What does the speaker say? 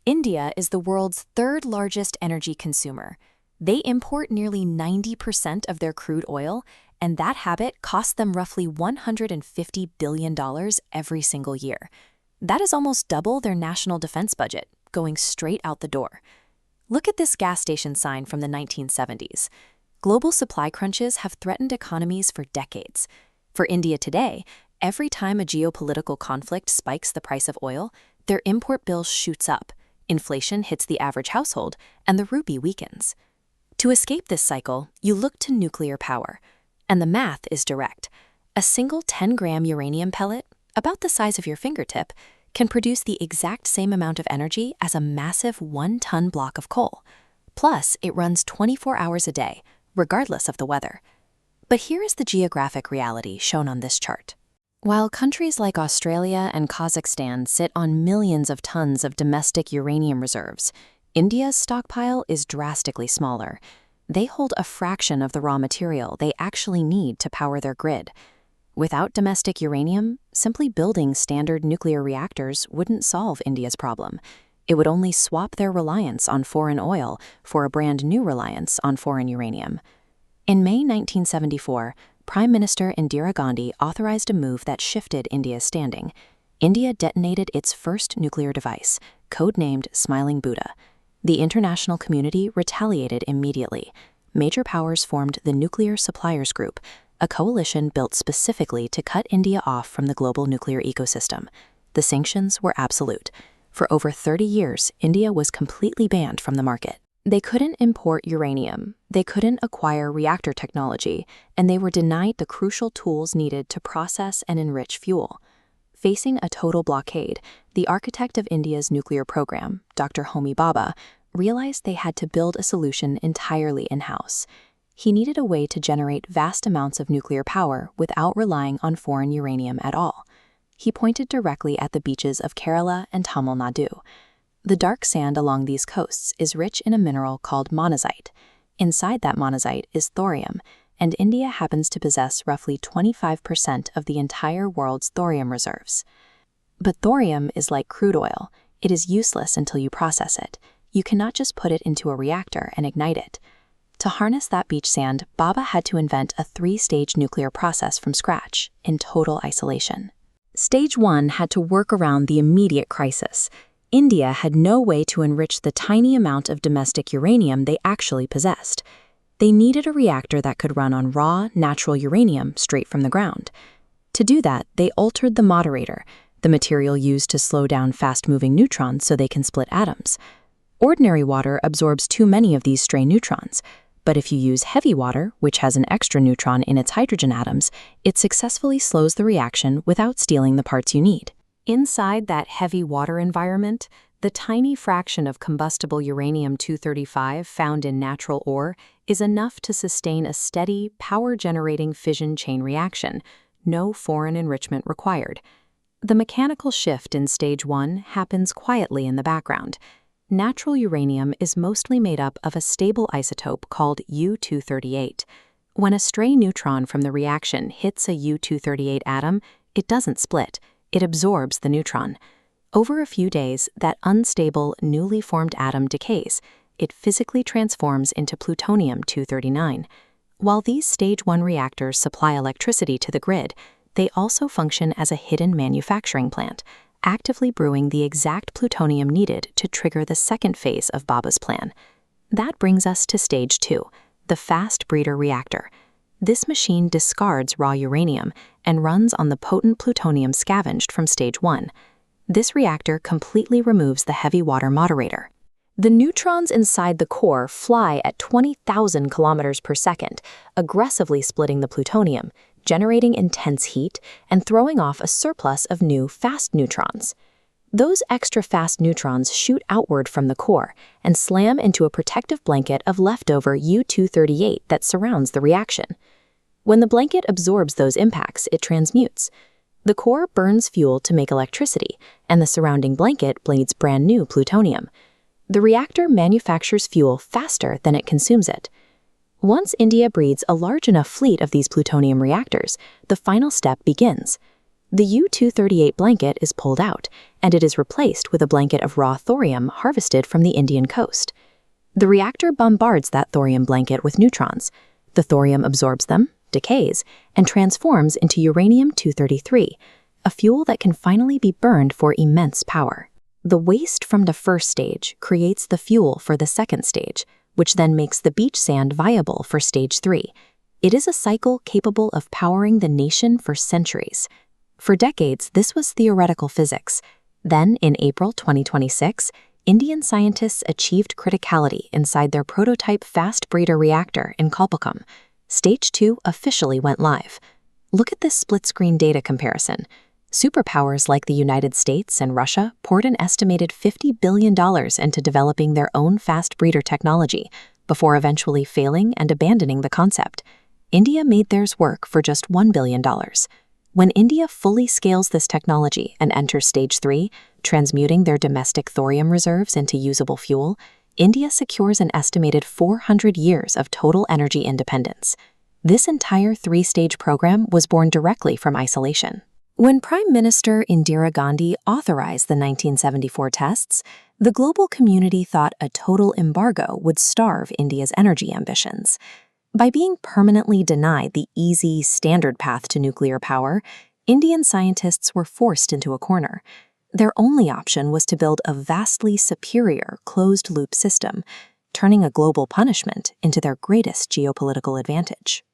India is the world's third largest energy consumer. They import nearly 90% of their crude oil, and that habit costs them roughly $150 billion every single year. That is almost double their national defense budget, going straight out the door. Look at this gas station sign from the 1970s. Global supply crunches have threatened economies for decades. For India today, every time a geopolitical conflict spikes the price of oil, their import bill shoots up. Inflation hits the average household, and the rupee weakens. To escape this cycle, you look to nuclear power. And the math is direct. A single 10-gram uranium pellet, about the size of your fingertip, can produce the exact same amount of energy as a massive 1-ton block of coal. Plus, it runs 24 hours a day, regardless of the weather. But here is the geographic reality shown on this chart. While countries like Australia and Kazakhstan sit on millions of tons of domestic uranium reserves, India's stockpile is drastically smaller. They hold a fraction of the raw material they actually need to power their grid. Without domestic uranium, simply building standard nuclear reactors wouldn't solve India's problem. It would only swap their reliance on foreign oil for a brand new reliance on foreign uranium. In May 1974, Prime Minister Indira Gandhi authorized a move that shifted India's standing. India detonated its first nuclear device, codenamed Smiling Buddha. The international community retaliated immediately. Major powers formed the Nuclear Suppliers Group, a coalition built specifically to cut India off from the global nuclear ecosystem. The sanctions were absolute. For over 30 years, India was completely banned from the market. They couldn't import uranium, they couldn't acquire reactor technology, and they were denied the crucial tools needed to process and enrich fuel. Facing a total blockade, the architect of India's nuclear program, Dr. Homi Bhabha, realized they had to build a solution entirely in-house. He needed a way to generate vast amounts of nuclear power without relying on foreign uranium at all. He pointed directly at the beaches of Kerala and Tamil Nadu. The dark sand along these coasts is rich in a mineral called monazite. Inside that monazite is thorium, and India happens to possess roughly 25% of the entire world's thorium reserves. But thorium is like crude oil. It is useless until you process it. You cannot just put it into a reactor and ignite it. To harness that beach sand, Bhabha had to invent a 3-stage nuclear process from scratch, in total isolation. Stage 1 had to work around the immediate crisis. India had no way to enrich the tiny amount of domestic uranium they actually possessed. They needed a reactor that could run on raw, natural uranium straight from the ground. To do that, they altered the moderator, the material used to slow down fast-moving neutrons so they can split atoms. Ordinary water absorbs too many of these stray neutrons, but if you use heavy water, which has an extra neutron in its hydrogen atoms, it successfully slows the reaction without stealing the parts you need. Inside that heavy water environment, the tiny fraction of combustible uranium-235 found in natural ore is enough to sustain a steady, power-generating fission chain reaction, no foreign enrichment required. The mechanical shift in Stage 1 happens quietly in the background. Natural uranium is mostly made up of a stable isotope called U-238. When a stray neutron from the reaction hits a U-238 atom, it doesn't split. It absorbs the neutron. Over a few days, that unstable, newly formed atom decays. It physically transforms into plutonium-239. While these Stage 1 reactors supply electricity to the grid, they also function as a hidden manufacturing plant, actively brewing the exact plutonium needed to trigger the second phase of Bhabha's plan. That brings us to Stage 2, the fast breeder reactor. This machine discards raw uranium and runs on the potent plutonium scavenged from Stage 1. This reactor completely removes the heavy water moderator. The neutrons inside the core fly at 20,000 kilometers per second, aggressively splitting the plutonium, generating intense heat, and throwing off a surplus of new fast neutrons. Those extra fast neutrons shoot outward from the core and slam into a protective blanket of leftover U-238 that surrounds the reaction. When the blanket absorbs those impacts, it transmutes. The core burns fuel to make electricity, and the surrounding blanket bleeds brand new plutonium. The reactor manufactures fuel faster than it consumes it. Once India breeds a large enough fleet of these plutonium reactors, the final step begins. The U-238 blanket is pulled out, and it is replaced with a blanket of raw thorium harvested from the Indian coast. The reactor bombards that thorium blanket with neutrons. The thorium absorbs them, decays, and transforms into uranium-233, a fuel that can finally be burned for immense power. The waste from the first stage creates the fuel for the second stage, which then makes the beach sand viable for stage 3. It is a cycle capable of powering the nation for centuries. For decades, this was theoretical physics. Then, in April 2026, Indian scientists achieved criticality inside their prototype fast breeder reactor in Kalpakkam. Stage 2 officially went live. Look at this split-screen data comparison. Superpowers like the United States and Russia poured an estimated $50 billion into developing their own fast breeder technology before eventually failing and abandoning the concept. India made theirs work for just $1 billion. When India fully scales this technology and enters stage 3, transmuting their domestic thorium reserves into usable fuel, India secures an estimated 400 years of total energy independence. This entire 3-stage program was born directly from isolation. When Prime Minister Indira Gandhi authorized the 1974 tests, the global community thought a total embargo would starve India's energy ambitions. By being permanently denied the easy, standard path to nuclear power, Indian scientists were forced into a corner. Their only option was to build a vastly superior closed-loop system, turning a global punishment into their greatest geopolitical advantage.